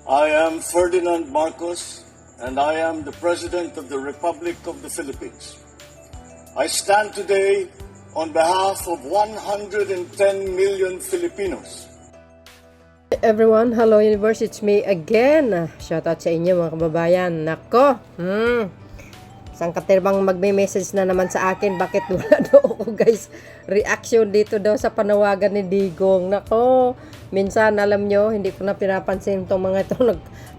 I am Ferdinand Marcos, and I am the President of the Republic of the Philippines. I stand today on behalf of 110 million Filipinos. Everyone, hello universe, it's me again. Shoutout sa inyo mga kababayan. Nako, isang katirbang magme-message na naman sa akin. Bakit wala daw ako guys reaction dito daw sa panawagan ni Digong. Nako, minsan alam nyo, hindi ko na pinapansin itong mga ito.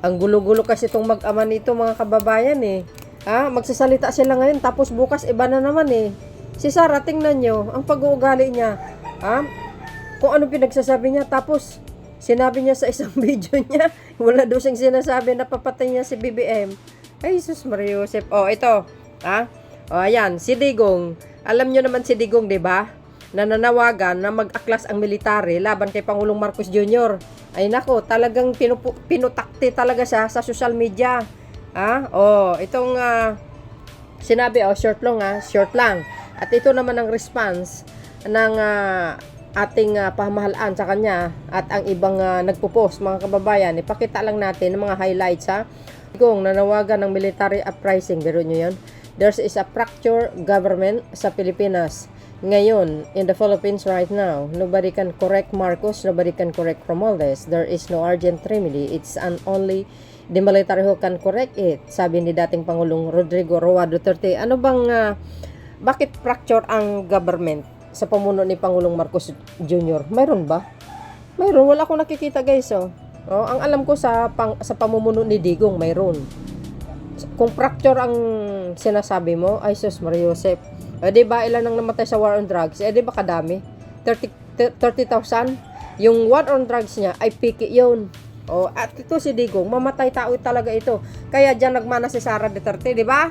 Ang gulo-gulo kasi itong mag-ama nito mga kababayan eh. Magsasalita sila ngayon tapos bukas iba na naman eh. Si Sara, tingnan nyo, ang pag-uugali niya. Kung ano pinagsasabi niya tapos sinabi niya sa isang video niya, wala daw siyang sinasabi na papatay niya si BBM. Ay, Jesus Maria Joseph. Oh, ito. Ayan, si Digong. Alam niyo naman si Digong, 'di ba? Nananawagan na mag-aklas ang military laban kay Pangulong Marcos Jr. Ay nako, talagang pinutakti talaga siya sa social media. Itong sinabi, short lang. At ito naman ang response ng ating pamahalaan sa kanya at ang ibang nagpo-post mga kababayan. Ipakita lang natin ang mga highlights Kung nanawagan ng military uprising, biro nyo yun. There is a fractured government sa Pilipinas. Ngayon, in the Philippines right now, nobody can correct Marcos, nobody can correct Romualdez. There is no urgent remedy. It's only the military who can correct it. Sabi ni dating Pangulong Rodrigo Roa Duterte. Bakit fracture ang government sa pamuno ni Pangulong Marcos Jr.? Mayroon ba? Mayroon, wala akong nakikita guys ang alam ko sa pamumuno ni Digong mayroon. Kung fracture ang sinasabi mo, ay sus Maria Joseph. Di ba ilan ang namatay sa war on drugs? Di ba kadami? 30,000? Yung war on drugs niya ay piki yun. At ito si Digong, mamatay tao talaga ito. Kaya diyan nagmana si Sara Duterte, di ba?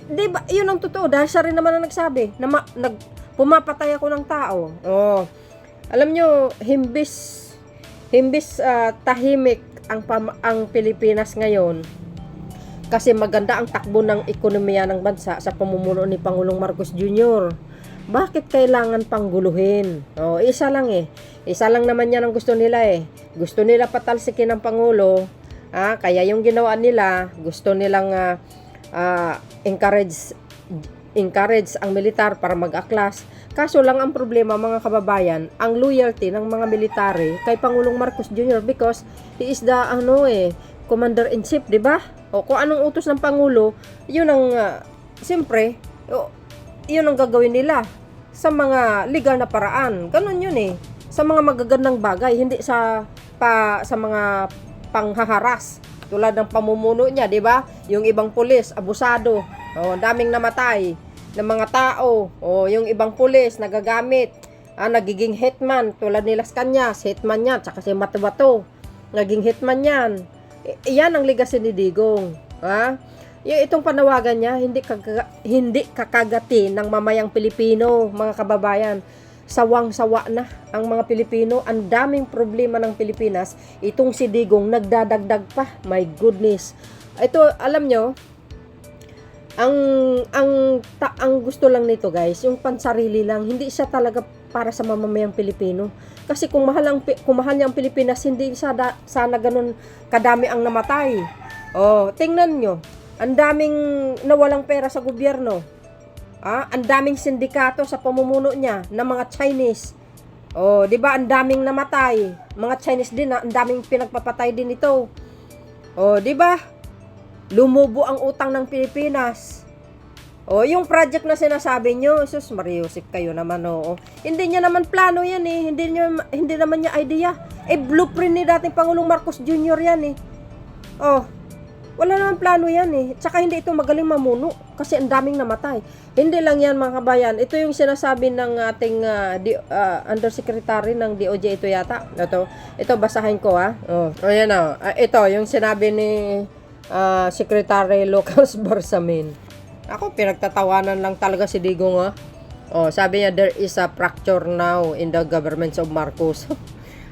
Di ba? Yun ang totoo. Dahil siya rin naman ang nagsabi na pumapatay ako ng tao. Alam nyo, himbis tahimik ang Pilipinas ngayon kasi maganda ang takbo ng ekonomiya ng bansa sa pamumuno ni Pangulong Marcos Jr. Bakit kailangan pangguluhin? Isa lang Isa lang naman yan ang gusto nila Gusto nila patalsikin ng Pangulo. Kaya yung ginawa nila, gusto nilang encourage ang militar para mag-aklas. Kaso lang ang problema mga kababayan, ang loyalty ng mga military kay Pangulong Marcos Jr. because he is the commander-in-chief, di ba? Kung anong utos ng Pangulo, yun ang siyempre, yun ang gagawin nila sa mga legal na paraan. Ganun yun sa mga magagandang bagay, hindi sa mga panghaharas tulad ng pamumuno niya, di ba? Yung ibang pulis, abusado, daming namatay ng mga tao, yung ibang pulis nagagamit, nagiging hitman tulad ni Las Cañas, hitman yan, tsaka si Matabato, naging hitman yan. Yan ang legacy ni Digong. Yung itong panawagan niya, hindi kakagati ng mamayang Pilipino, mga kababayan. Sawang-sawa na ang mga Pilipino. Ang daming problema ng Pilipinas. Itong si Digong nagdadagdag pa. My goodness. Ito, alam nyo, ang gusto lang nito guys, yung pansarili lang, hindi siya talaga para sa mamamayang Pilipino. Kasi kung mahal niya ang Pilipinas, hindi sana ganun kadami ang namatay. Tingnan nyo, ang daming nawalang pera sa gobyerno. Ang daming sindikato sa pamumuno niya ng mga Chinese. Di ba ang daming namatay, mga Chinese din, ang daming pinagpapatay din ito. Di ba? Lumubo ang utang ng Pilipinas. Yung project na sinasabi nyo, sus Maria Joseph, kayo naman Hindi niya naman plano yan hindi naman niya idea. Blueprint ni dating Pangulong Marcos Jr. yan wala naman plano yan Tsaka hindi ito magaling mamuno kasi ang daming namatay. Hindi lang yan mga kabayan. Ito yung sinasabi ng ating undersecretary ng DOJ ito yata. Ito basahin ko Ayan ito yung sinabi ni Secretary Locals Barsamin. Ako, pinagtatawanan lang talaga si Digong Sabi niya, there is a fracture now in the governments of Marcos.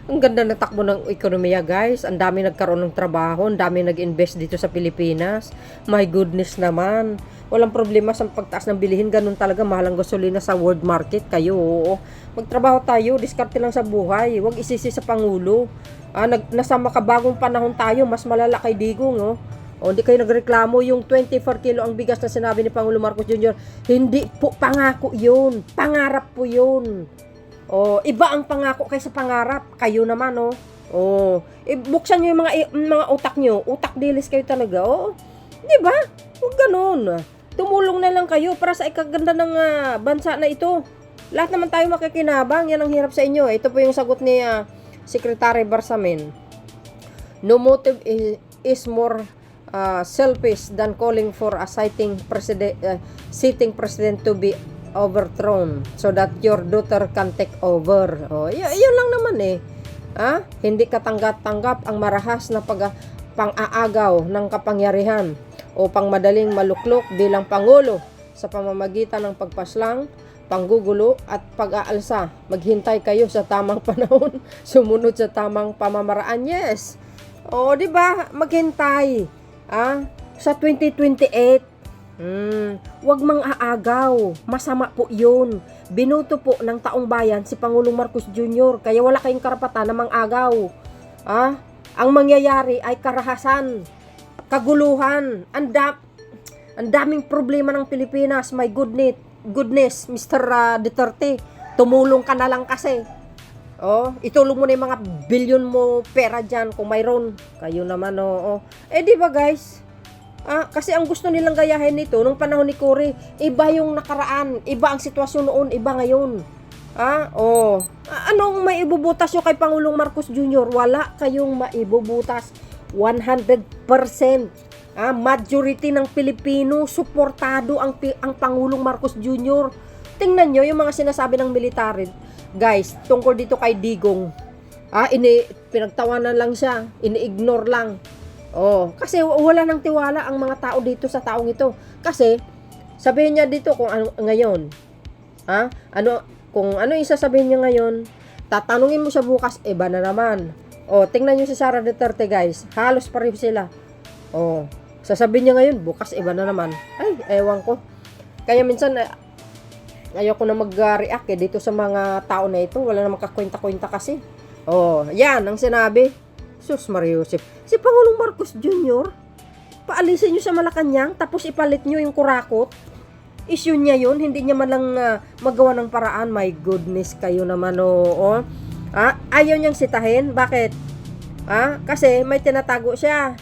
Ang ganda na takbo ng ekonomiya, guys. Ang dami nagkaroon ng trabaho, ang dami nag-invest dito sa Pilipinas. My goodness naman. Walang problema sa pagtaas ng bilihin. Ganun talaga, mahal ang gasolina sa world market. Kayo, oo. Magtrabaho tayo, diskarte lang sa buhay. Huwag isisi sa Pangulo. Nasa makabagong panahon tayo, mas malala kay Digong, oh. O, hindi kayo nagreklamo yung 24 kilo ang bigas na sinabi ni Pangulo Marcos Jr. Hindi po pangako yun. Pangarap po yun. O, iba ang pangako kaysa pangarap. Kayo naman, oh. O, buksan nyo yung mga utak nyo. Utak dilis kayo talaga, oh. Di ba? Huwag ganun. Tumulong na lang kayo para sa ikaganda ng bansa na ito. Lahat naman tayo makikinabang. Yan ang hirap sa inyo. Ito po yung sagot ni Secretary Bersamin. No motive is more selfish than calling for a sitting president to be overthrown so that your daughter can take over. Oh, yun lang naman eh. Hindi katanggap-tanggap ang marahas na pang-aagaw ng kapangyarihan o pangmadaling maluklok bilang Pangulo sa pamamagitan ng pagpaslang, panggugulo at pag-aalsa. Maghintay kayo sa tamang panahon, sumunod sa tamang pamamaraan. Yes. O, di ba? Maghintay. Sa 2028. Wag mang aagaw. Masama po yun. Binuto po ng taong bayan si Pangulong Marcos Jr. Kaya wala kayong karapatan na mang-agaw. Ang mangyayari ay karahasan, kaguluhan. Ang daming problema ng Pilipinas. My goodness, Mr. Duterte. Tumulong ka na lang kasi. Itulong mo na yung mga bilyon mo pera dyan kung mayroon. Kayo naman, di ba guys? Kasi ang gusto nilang gayahin nito nung panahon ni Cory, iba yung nakaraan, iba ang sitwasyon noon, iba ngayon. Anong maibubutas nyo kay Pangulong Marcos Jr.? Wala kayong maibubutas. 100%. Majority ng Pilipino suportado ang Pangulong Marcos Jr. Tingnan nyo yung mga sinasabi ng military. Guys, tungkol dito kay Digong. Pinagtawanan lang siya, ini-ignore lang. Kasi wala nang tiwala ang mga tao dito sa taong ito. Kasi sabihin niya dito kung ano ngayon. Kung ano yung sasabihin niya ngayon, tatanungin mo siya bukas, iba na naman. Tingnan niyo si Sara Duterte, guys. Halos pareho sila. Sasabihin niya ngayon, bukas iba na naman. Ay, ewan ko. Kaya minsan ayoko na mag-react dito sa mga tao na ito. Wala na makakwenta-kwenta kasi. Yan ang sinabi. Sus Mariusip. Si Pangulong Marcos Jr., paalisin nyo sa Malacanang, tapos ipalit nyo yung kurakot. Issue niya yun, hindi niya man lang magawa ng paraan. My goodness, kayo naman, ayaw niyang sitahin. Bakit? Kasi may tinatago siya.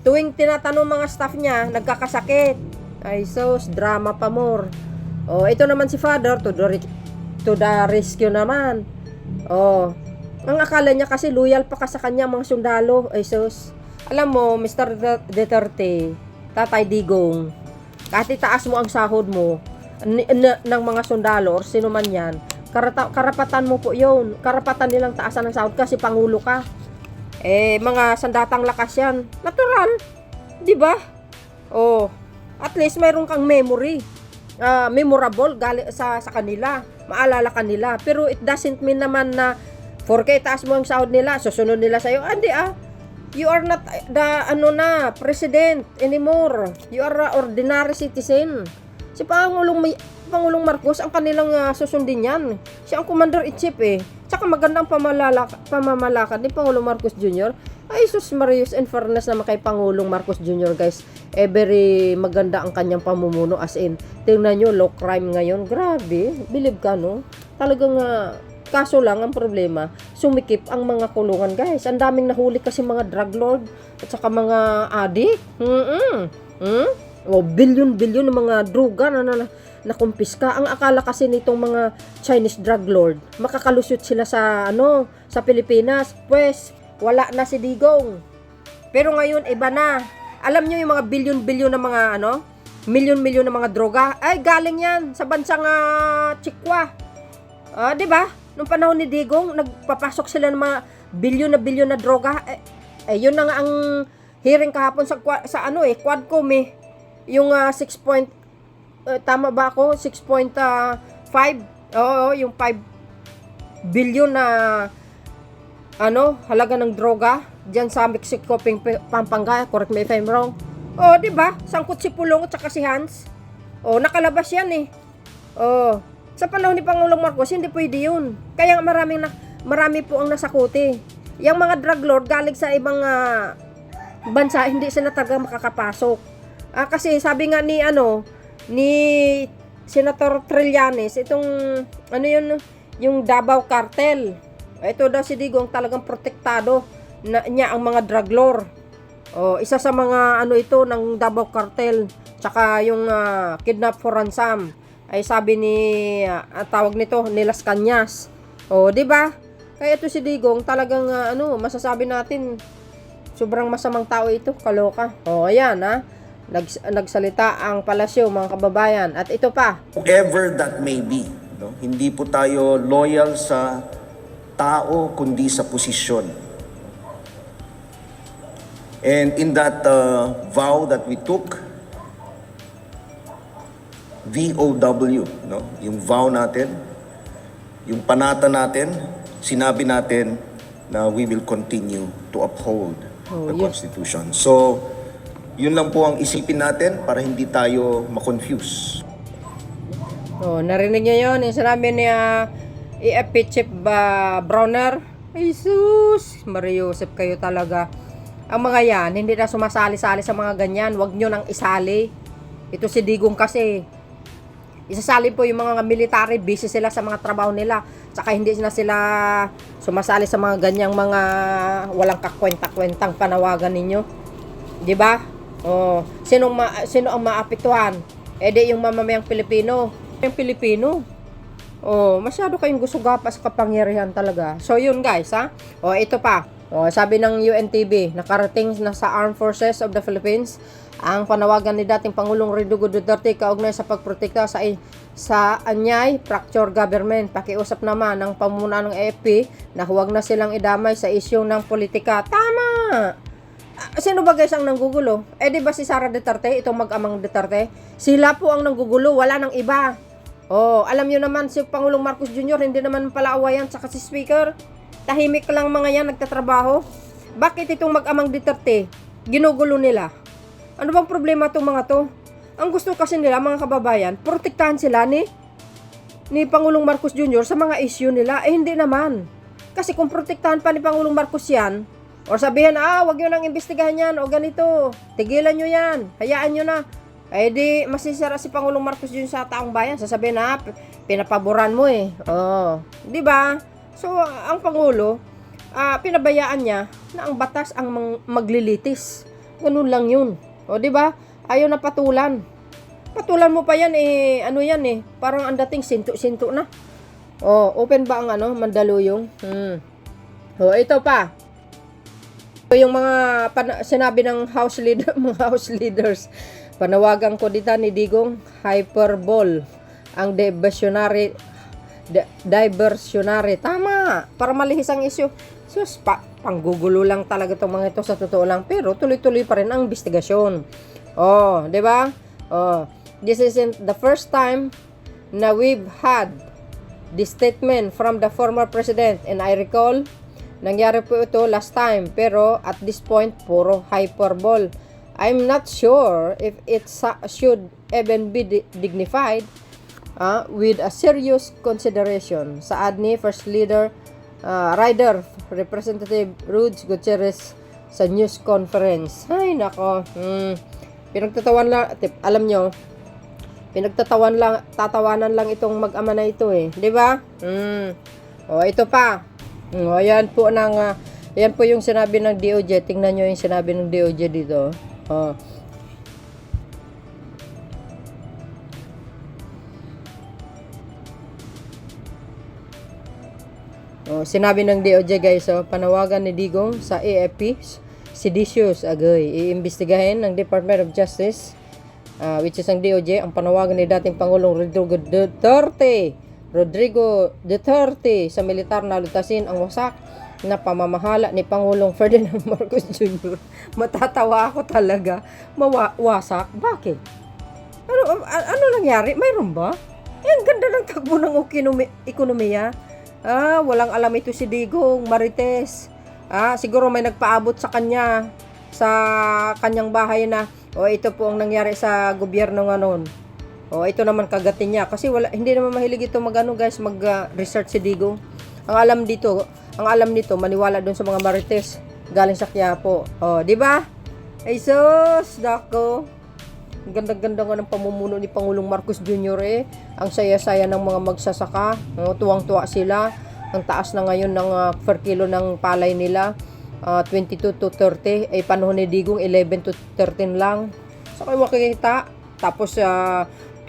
Tuwing tinatanong mga staff niya, nagkakasakit. Ay sus, drama pa more. Ito naman si Father, to the rescue naman. Ang akala niya kasi loyal pa ka sa kanya mga sundalo. Ay sus. Alam mo, Mr. Duterte, Tatay Digong, kahit itaas mo ang sahod mo ng mga sundalo or sino man yan, karapatan mo po yun. Karapatan nilang taasan ng sahod kasi Pangulo ka. Mga sandatang lakas yan. Natural. Di ba? At least mayroon kang memory. Memorable sa kanila. Maalala kanila. Pero it doesn't mean naman na porke itaas mo ang sahod nila, susunod nila sa'yo. Hindi You are not the president anymore. You are an ordinary citizen. Si Pangulong Marcos ang kanilang susundin yan. Siya ang commander-in-chief Tsaka magandang pamamalakad ni Pangulong Marcos Jr. Ay sus Marius, in fairness naman kay Pangulong Marcos Jr. guys. Very maganda ang kanyang pamumuno, as in. Tingnan nyo, low crime ngayon. Grabe, believe ka no? Talagang kaso lang ang problema, sumikip ang mga kulungan guys. Ang daming nahuli kasi mga drug lord at saka mga addict. Bilyon-bilyon ng mga droga na kumpiska. Ang akala kasi nitong mga Chinese drug lord, makakalusot sila sa Pilipinas. Pues wala na si Digong. Pero ngayon iba na. Alam niyo yung mga bilyon-bilyon na mga milyon-milyon na mga droga, ay galing yan sa bansang Chikwa. 'Di ba? Nung panahon ni Digong, nagpapasok sila ng mga bilyon na droga. Yun na nga ang hearing kahapon sa Quadcom Yung 6 point, tama ba ako? 6.5? Oo, yung 5 billion na halaga ng droga diyan sa Mexico, Pampanga, correct me if I'm wrong. Oh, di ba? Sangkot si Pulong at saka si Hans. Oh, nakalabas yan eh. Oh, sa panahon ni Pangulong Marcos, hindi pwede yun. Kaya marami po ang nasakuti. Yung mga drug lord galing sa ibang bansa, hindi sila talaga makakapasok. Kasi sabi nga ni Senator Trillanes, itong yung Davao Cartel. Ito daw si Digong talagang protektado niya ang mga drug lord. Isa sa mga ito ng Davao Cartel, tsaka yung kidnap for ransom ay sabi ni tawag nito ni Las Cañas. Di ba? Kaya ito si Digong talagang masasabi natin sobrang masamang tao ito, kaloka. Ayan nagsalita ang palasyo, mga kababayan. At ito pa, whoever that may be, no? Hindi po tayo loyal sa tao kundi sa posisyon. And in that vow that we took, VOW, no? Yung vow natin, yung panata natin, sinabi natin na we will continue to uphold the Constitution. So, yun lang po ang isipin natin para hindi tayo ma-confuse. Narinig niyo yun, yung sinabi ni EFP Chief Browner. Jesus, Mariusip kayo talaga. Ang mga yan, hindi na sumasali-sali sa mga ganyan. Huwag nyo nang isali. Ito si Digong kasi. Isasali po yung mga military, busy sila sa mga trabaho nila. Saka hindi na sila sumasali sa mga ganyang mga walang kakwenta-kwentang panawagan ninyo. Di ba? Sino ang maapektuhan? Di yung mamamayang Pilipino. Yung Pilipino. Masyado kayong gusugapa sa kapangyarihan talaga. So yun guys, ito pa. Sabi ng UNTV, nakarating na sa Armed Forces of the Philippines ang panawagan ni dating Pangulong Rodrigo Duterte kaugnay sa pagprotekta sa anyay fracture government. Pakiusap naman ng pamunuan ng AFP na huwag na silang idamay sa isyong ng politika. Tama! Sino ba guys ang nanggugulo? Di ba si Sara Duterte, itong mag-amang Duterte? Sila po ang nanggugulo, wala nang iba. Alam nyo naman si Pangulong Marcos Jr. hindi naman pala-awayan saka si Speaker. Tahimik lang mga yan nagtatrabaho. Bakit itong mag-amang Duterte ginugulo nila? Ano bang problema itong mga to? Ang gusto kasi nila mga kababayan, protektahan sila ni Pangulong Marcos Jr. sa mga issue nila. Hindi naman. Kasi kung protektahan pa ni Pangulong Marcos yan, o sabihin, wag nyo nang imbestigahan yan o ganito, tigilan nyo yan, hayaan nyo na. Di masisira si Pangulong Marcos Jr. sa taong bayan. Sasabihin pinapaboran mo di ba? So, ang Pangulo, pinabayaan niya na ang batas ang maglilitis. Ganun lang yun. Di ba? Ayaw na patulan. Patulan mo pa yan, parang ang dating sinto-sinto na. Open ba ang Mandaluyong? Ito pa. Yung mga sinabi ng mga house leaders, panawagan ko dito ni Digong, hyperbole, ang diversionary. Tama, para malihis ang issue. Sus, panggugulo lang talaga itong mga ito sa totoo lang. Pero tuloy-tuloy pa rin ang investigasyon. Di ba? This isn't the first time na we've had this statement from the former president. And I recall, nangyari po ito last time. Pero at this point, puro hyperbole. I'm not sure if it should even be dignified with a serious consideration. Saad ni First Rider Representative Rudes Gutierrez sa news conference. Ay nako, pinagtatawan lang, alam nyo, tatawanan lang itong mag-ama na ito di ba? Ito pa. Ayan po yan po yung sinabi ng DOJ. Tingnan nyo yung sinabi ng DOJ dito. Sinabi ng DOJ guys, panawagan ni Digong sa AFP, seditious, iimbestigahin ng Department of Justice, which is ang DOJ, ang panawagan ni dating Pangulong Rodrigo Duterte sa militar na lutasin ang wasak na pamamahala ni Pangulong Ferdinand Marcos Jr. Matatawa ako talaga. Wasak? Bakit? Ano nangyari? Mayroon ba? Ang ganda ng takbo ng ekonomiya. Walang alam ito si Digong, Marites. Siguro may nagpaabot sa kanya, sa kanyang bahay na, ito po ang nangyari sa gobyerno ngayon. Ito naman kagatin niya. Kasi hindi naman mahilig ito guys, mag-research si Digong. Ang alam nito, maniwala doon sa mga marites galing sa Quiapo. Di ba? Ay sus, dako. Ang ganda-ganda nga ng pamumuno ni Pangulong Marcos Jr. Ang saya-saya ng mga magsasaka. Tuwang-tuwa sila. Ang taas na ngayon ng per kilo ng palay nila. 22 to 30. Panahon ni Digong, 11 to 13 lang. So kayo makikita. Tapos,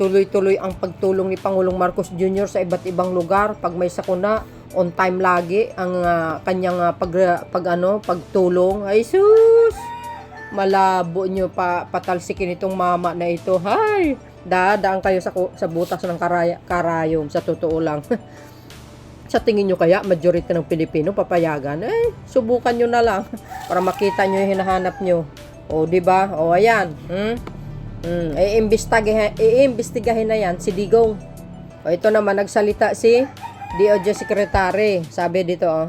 tuloy-tuloy ang pagtulong ni Pangulong Marcos Jr. sa iba't ibang lugar. Pag may sakuna, on time lagi ang kanyang pagtulong. Ay sus! Malabo nyo patalsikin itong mama na ito. Hay! Dadaan kayo sa butas ng karayom. Sa totoo lang. Sa tingin nyo kaya, majority ng Pilipino papayagan? Subukan nyo na lang. Para makita nyo yung hinahanap nyo. Diba? Ayan. Iimbestigahin na yan si Digong. Ito naman, nagsalita si DOJ Secretary. Sabi dito,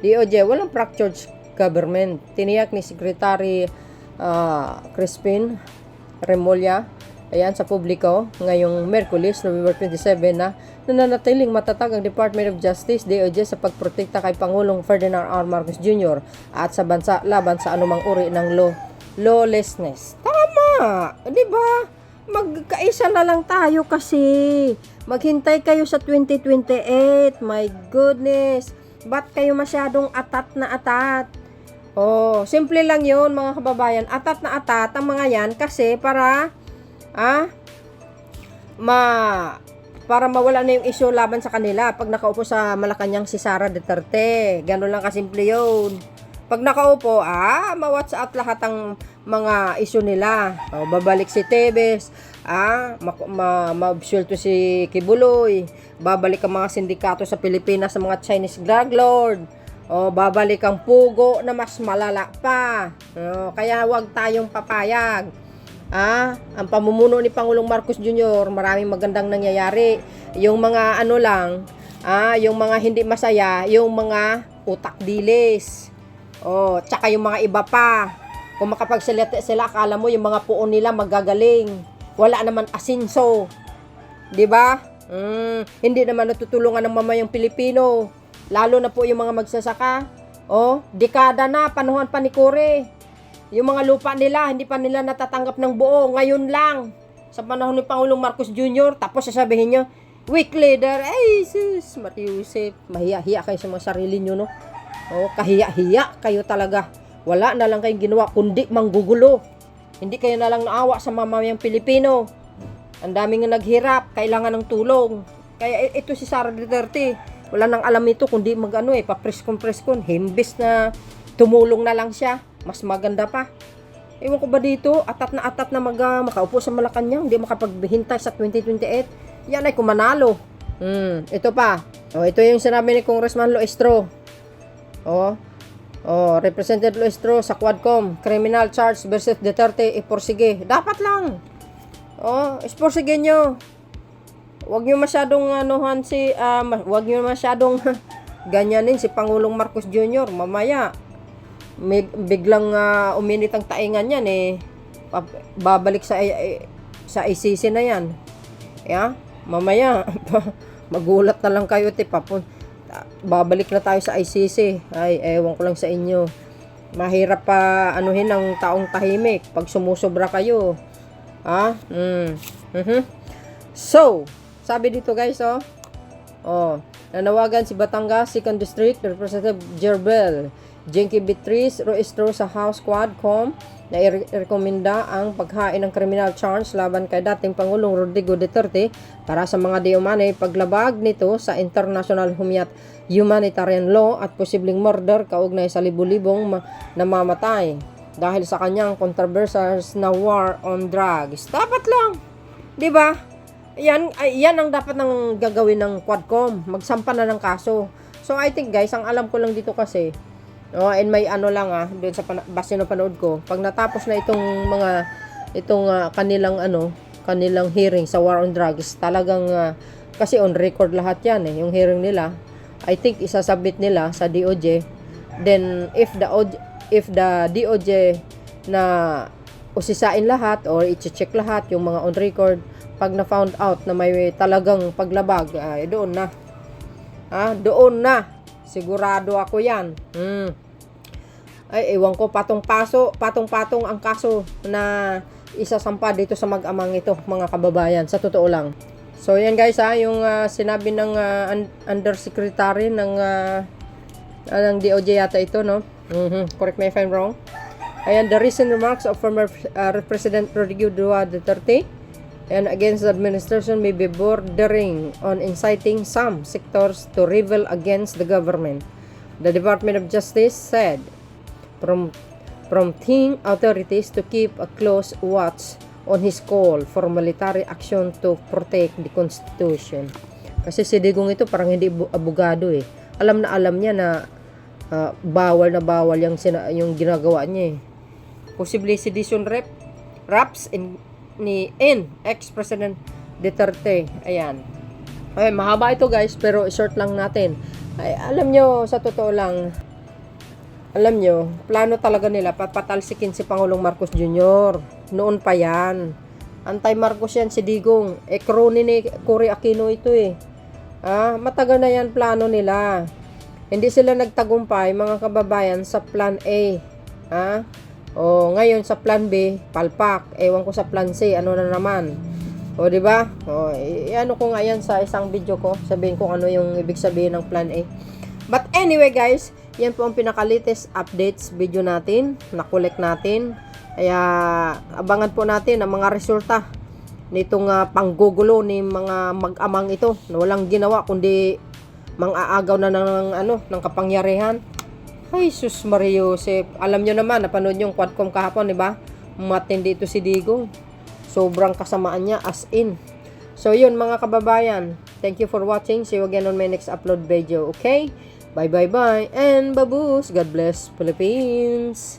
DOJ, walang fractured government. Tiniyak ni Secretary Crispin Remulla, ayan, sa publiko ngayong Miyerkules, November 27 na nananatiling matatag ang Department of Justice, DOJ, sa pagprotekta kay Pangulong Ferdinand R. Marcos Jr. at sa bansa laban sa anumang uri ng lawlessness. Tama! Di ba? Magkaisa na lang tayo kasi. Maghintay kayo sa 2028. My goodness. Ba't kayo masyadong atat na atat? Simple lang yun mga kababayan. Atat na atat ang mga yan kasi para mawala na yung issue laban sa kanila pag nakaupo sa Malacanang si Sara Duterte. Ganun lang kasimple yun. Pag nakaupo, ma-WhatsApp lahat ang mga issue nila. Babalik si Tebes, ma-obsulto si Kibuloy, babalik ang mga sindikato sa Pilipinas sa mga Chinese drug lord. Babalik ang pugo na mas malala pa. Kaya wag tayong papayag. Ang pamumuno ni Pangulong Marcos Jr., maraming magandang nangyayari. Yung mga yung mga hindi masaya, yung mga utak dilis. Tsaka yung mga iba pa. Kung makapagsalita sila, akala mo yung mga puon nila magagaling. Wala naman asinso. 'Di ba? Hindi naman natutulungan ng mamayang Pilipino. Lalo na po yung mga magsasaka. Dekada na, panahon pa ni Kore. Yung mga lupa nila, hindi pa nila natatanggap ng buo. Ngayon lang, sa panahon ni Pangulong Marcos Jr., tapos sasabihin nyo, weak leader, ay sus, Mariusip, mahiya-hiya kayo sa mga sarili nyo, no? Kahiya-hiya kayo talaga. Wala na lang kayong ginawa, kundi manggugulo. Hindi kayo na lang naawa sa mamayang Pilipino. Ang daming naghirap, kailangan ng tulong. Kaya ito si Sara Duterte, wala nang alam nito kundi papreskon. Himbis na tumulong na lang siya, mas maganda pa. Ewan ko ba dito, atat na makaupo sa Malacanang, hindi makapaghintay sa 2028. Yan ay kumanalo. Ito pa. Ito yung sinabi ni Congressman Loestro. Representative Loestro sa Quadcom, criminal charge versus Duterte, iporsige. Dapat lang. Iporsige nyo. Huwag nyo masyadong huwag nyo masyadong ganyanin si Pangulong Marcos Jr. Mamaya, biglang uminit ang taingan yan babalik sa ICC na yan. Mamaya, magulat na lang kayo babalik na tayo sa ICC. Ay, ewan ko lang sa inyo. Mahirap pa anuhin ng taong tahimik pag sumusobra kayo. So, sabi dito guys, nanawagan si Batangas 2nd District Representative Jerbel Jenky Beatriz Roestro sa House Quadcom na irekomenda ang paghain ng criminal charge laban kay dating Pangulong Rodrigo Duterte para sa mga di-umano'y paglabag nito sa international humanitarian law at posibleng murder kaugnay sa libu-libong namamatay dahil sa kanyang controversial na war on drugs. Dapat lang, di ba? Yan ang dapat nang gagawin ng Quadcom. Magsampa na ng kaso. So, I think guys, ang alam ko lang dito kasi, and may doon sa base na panood ko, pag natapos na itong kanilang hearing sa war on drugs, talagang, kasi on record lahat yan yung hearing nila. I think isasubmit nila sa DOJ Then if the DOJ na usisain lahat or i-check lahat yung mga on record, pag na found out na may talagang paglabag, ay doon na. Doon na. Sigurado ako yan. Ay, ewan ko, patong-patong ang kaso na isasampa dito sa mag-amang ito, mga kababayan, sa totoo lang. So, yan guys, yung sinabi ng undersecretary ng DOJ yata ito, no? Correct me if I'm wrong. Ayan, the recent remarks of former President Rodrigo Duterte and against the administration may be bordering on inciting some sectors to rebel against the government. The Department of Justice said, prompting authorities to keep a close watch on his call for military action to protect the Constitution. Kasi si Digong ito parang hindi abogado eh. Alam na alam niya na bawal na bawal yung ginagawa niya eh. Posible sedition raps ni ex-President Duterte. Ayan. Ay, mahaba ito guys, pero short lang natin. Ay, alam nyo, sa totoo lang, alam nyo, plano talaga nila patalsikin si Pangulong Marcos Jr. Noon pa yan. Anti-Marcos yan si Digong. Crony ni Cory Aquino ito eh. Matagal na yan plano nila. Hindi sila nagtagumpay, mga kababayan, sa plan A. O ngayon sa plan B, palpak. Ewan ko sa plan C, ano na naman. O di ba? O ano ko nga yan sa isang video ko, sabihin ko ano yung ibig sabihin ng plan A. But anyway guys, yan po ang pinaka-latest updates video natin, na-collect natin. Kaya abangan po natin ang mga resulta nitong panggugulo ni mga mag-amang ito na walang ginawa kundi mang-aagaw na ng kapangyarihan. Ay, sus Maria Joseph. Alam nyo naman, napanood yung Quadcom kahapon, di ba? Matindi ito si Digong. Sobrang kasamaan niya, as in. So, yun mga kababayan. Thank you for watching. See you again on my next upload video, okay? Bye, bye, bye. And baboos. God bless Philippines.